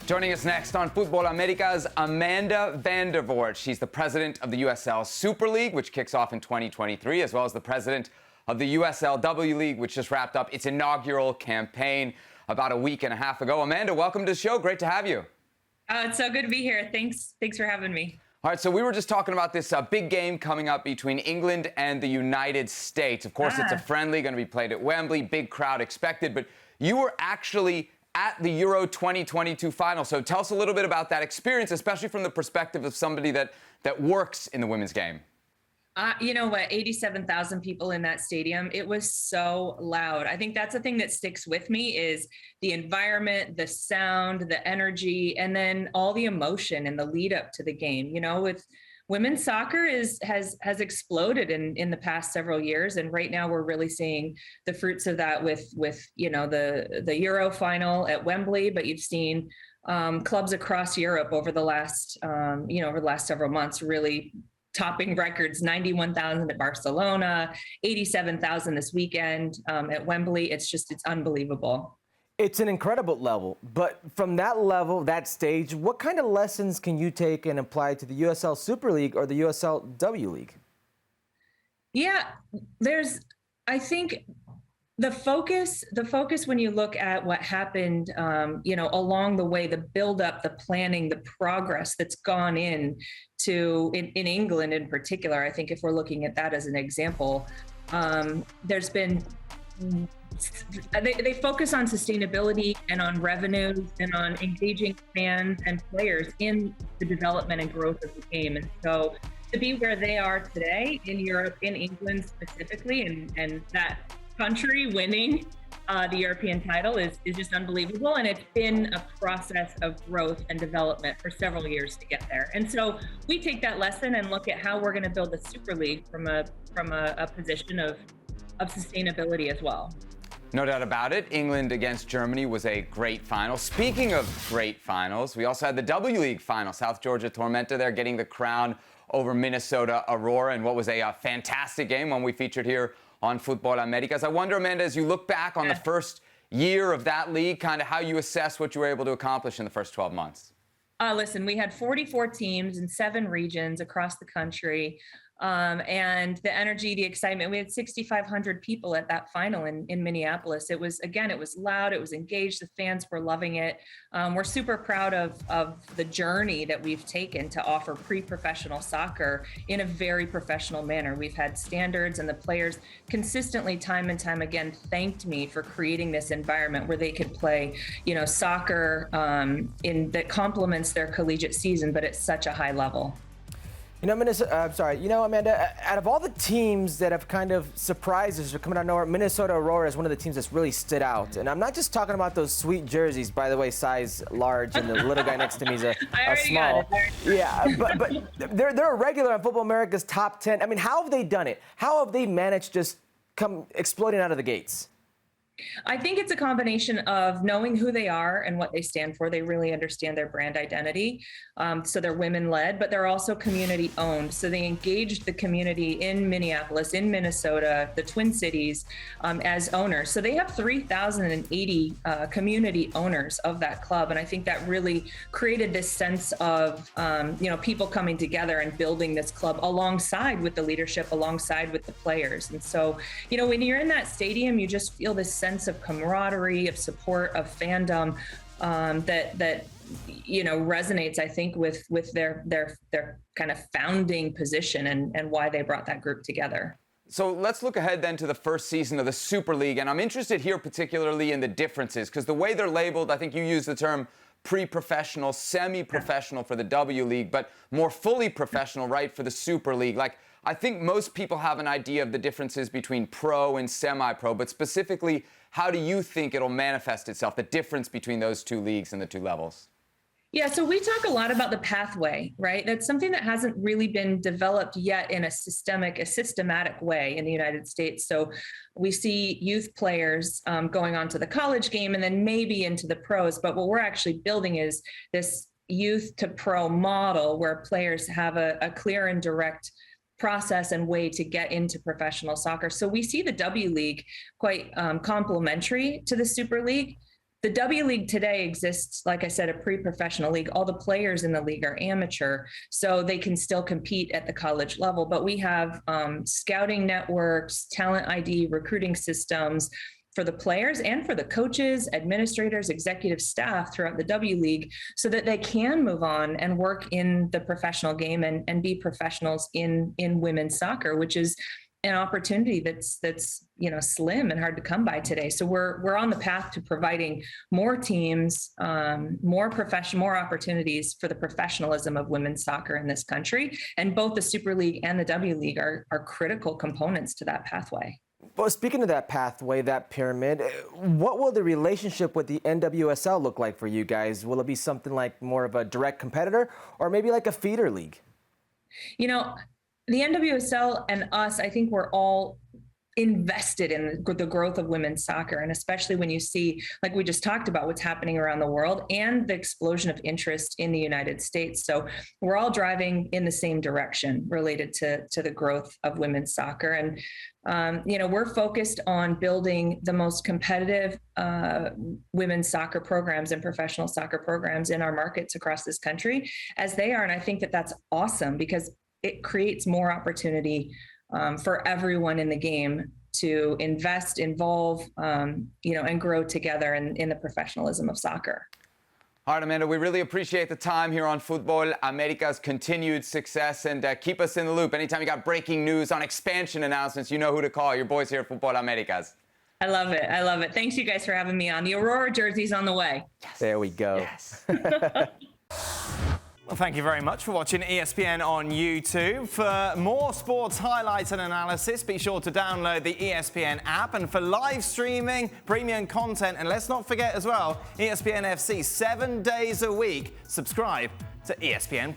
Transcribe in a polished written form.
Joining us next on Futbol Americas, Amanda Vandervort. She's the president of the USL Super League, which kicks off in 2023, as well as the president of the USL W League, which just wrapped up its inaugural campaign about a week and a half ago. Amanda, welcome to the show. Great to have you. It's so good to be here. Thanks for having me. All right, so we were just talking about this big game coming up between England and the United States. Of course, it's a friendly, going to be played at Wembley, big crowd expected, but you were actually at the Euro 2022 final. So tell us a little bit about that experience, especially from the perspective of somebody that works in the women's game. You know what, 87,000 people in that stadium. It was so loud. I think that's the thing that sticks with me is the environment, the sound, the energy, and then all the emotion and the lead up to the game. You know, with women's soccer has exploded in the past several years. And right now we're really seeing the fruits of that with you know, the Euro final at Wembley, but you've seen clubs across Europe over the last, over the last several months really topping records, 91,000 at Barcelona, 87,000 this weekend at Wembley. It's unbelievable. It's an incredible level, but from that level, that stage, what kind of lessons can you take and apply to the USL Super League or the USL W League? Yeah, I think the focus when you look at what happened, along the way, the buildup, the planning, the progress that's gone in England in particular. I think if we're looking at that as an example, there's been, they focus on sustainability and on revenues and on engaging fans and players in the development and growth of the game. And so to be where they are today in Europe, in England specifically, and that country winning the European title is just unbelievable. And it's been a process of growth and development for several years to get there. And so we take that lesson and look at how we're going to build a Super League from a position of sustainability as well. No doubt about it. England against Germany was a great final. Speaking of great finals, we also had the W League final. South Georgia Tormenta there getting the crown over Minnesota Aurora, and what was a fantastic game, one we featured here on Futbol Americas. I wonder, Amanda, as you look back on the first year of that league, kind of how you assess what you were able to accomplish in the first 12 months. Listen, we had 44 teams in 7 regions across the country. And the energy, the excitement, we had 6,500 people at that final in Minneapolis. It was loud, it was engaged, the fans were loving it. We're super proud of the journey that we've taken to offer pre-professional soccer in a very professional manner. We've had standards, and the players consistently, time and time again, thanked me for creating this environment where they could play, soccer that complements their collegiate season, but at such a high level. Amanda, out of all the teams that have kind of surprised us or coming out of nowhere, Minnesota Aurora is one of the teams that's really stood out. And I'm not just talking about those sweet jerseys, by the way, size large, and the little guy next to me is a small. Yeah, but they're a regular on Futbol Americas top 10. I mean, how have they done it? How have they managed to just come exploding out of the gates? I think it's a combination of knowing who they are and what they stand for. They really understand their brand identity. So they're women-led, but they're also community-owned. So they engaged the community in Minneapolis, in Minnesota, the Twin Cities, as owners. So they have 3,080 community owners of that club. And I think that really created this sense of, people coming together and building this club alongside with the leadership, alongside with the players. And so, when you're in that stadium, you just feel this sense of camaraderie, of support, of fandom that resonates, I think, with their kind of founding position and why they brought that group together. So let's look ahead then to the first season of the Super League, and I'm interested here particularly in the differences, because the way they're labeled, I think you use the term pre-professional, semi-professional for the W League, but more fully professional, right, for the Super League. Like, I think most people have an idea of the differences between pro and semi-pro, but specifically, how do you think it'll manifest itself, the difference between those two leagues and the two levels? Yeah, so we talk a lot about the pathway, right? That's something that hasn't really been developed yet in a systematic way in the United States. So we see youth players going on to the college game and then maybe into the pros. But what we're actually building is this youth to pro model where players have a clear and direct process and way to get into professional soccer. So we see the W League quite complementary to the Super League. The W League today exists, like I said, a pre-professional league. All the players in the league are amateur, so they can still compete at the college level. But we have scouting networks, talent ID, recruiting systems for the players and for the coaches, administrators, executive staff throughout the W League, so that they can move on and work in the professional game and be professionals in women's soccer, which is an opportunity that's slim and hard to come by today. So we're on the path to providing more teams, more opportunities for the professionalism of women's soccer in this country. And both the Super League and the W League are critical components to that pathway. Well, speaking of that pathway, that pyramid, what will the relationship with the NWSL look like for you guys? Will it be something like more of a direct competitor or maybe like a feeder league? The NWSL and us, I think we're all invested in the growth of women's soccer. And especially when you see, like we just talked about, what's happening around the world and the explosion of interest in the United States. So we're all driving in the same direction related to the growth of women's soccer. And, we're focused on building the most competitive women's soccer programs and professional soccer programs in our markets across this country as they are. And I think that that's awesome because it creates more opportunity for everyone in the game to invest, involve, and grow together in the professionalism of soccer. All right, Amanda, we really appreciate the time here on Futbol Americas' continued success, and keep us in the loop. Anytime you got breaking news on expansion announcements, you know who to call. Your boys here at Futbol Americas. I love it. I love it. Thanks, you guys, for having me on. The Aurora jersey's on the way. Yes. There we go. Yes. Well, thank you very much for watching ESPN on YouTube. For more sports highlights and analysis, be sure to download the ESPN app. And for live streaming, premium content, and let's not forget as well, ESPN FC 7 days a week. Subscribe to ESPN+.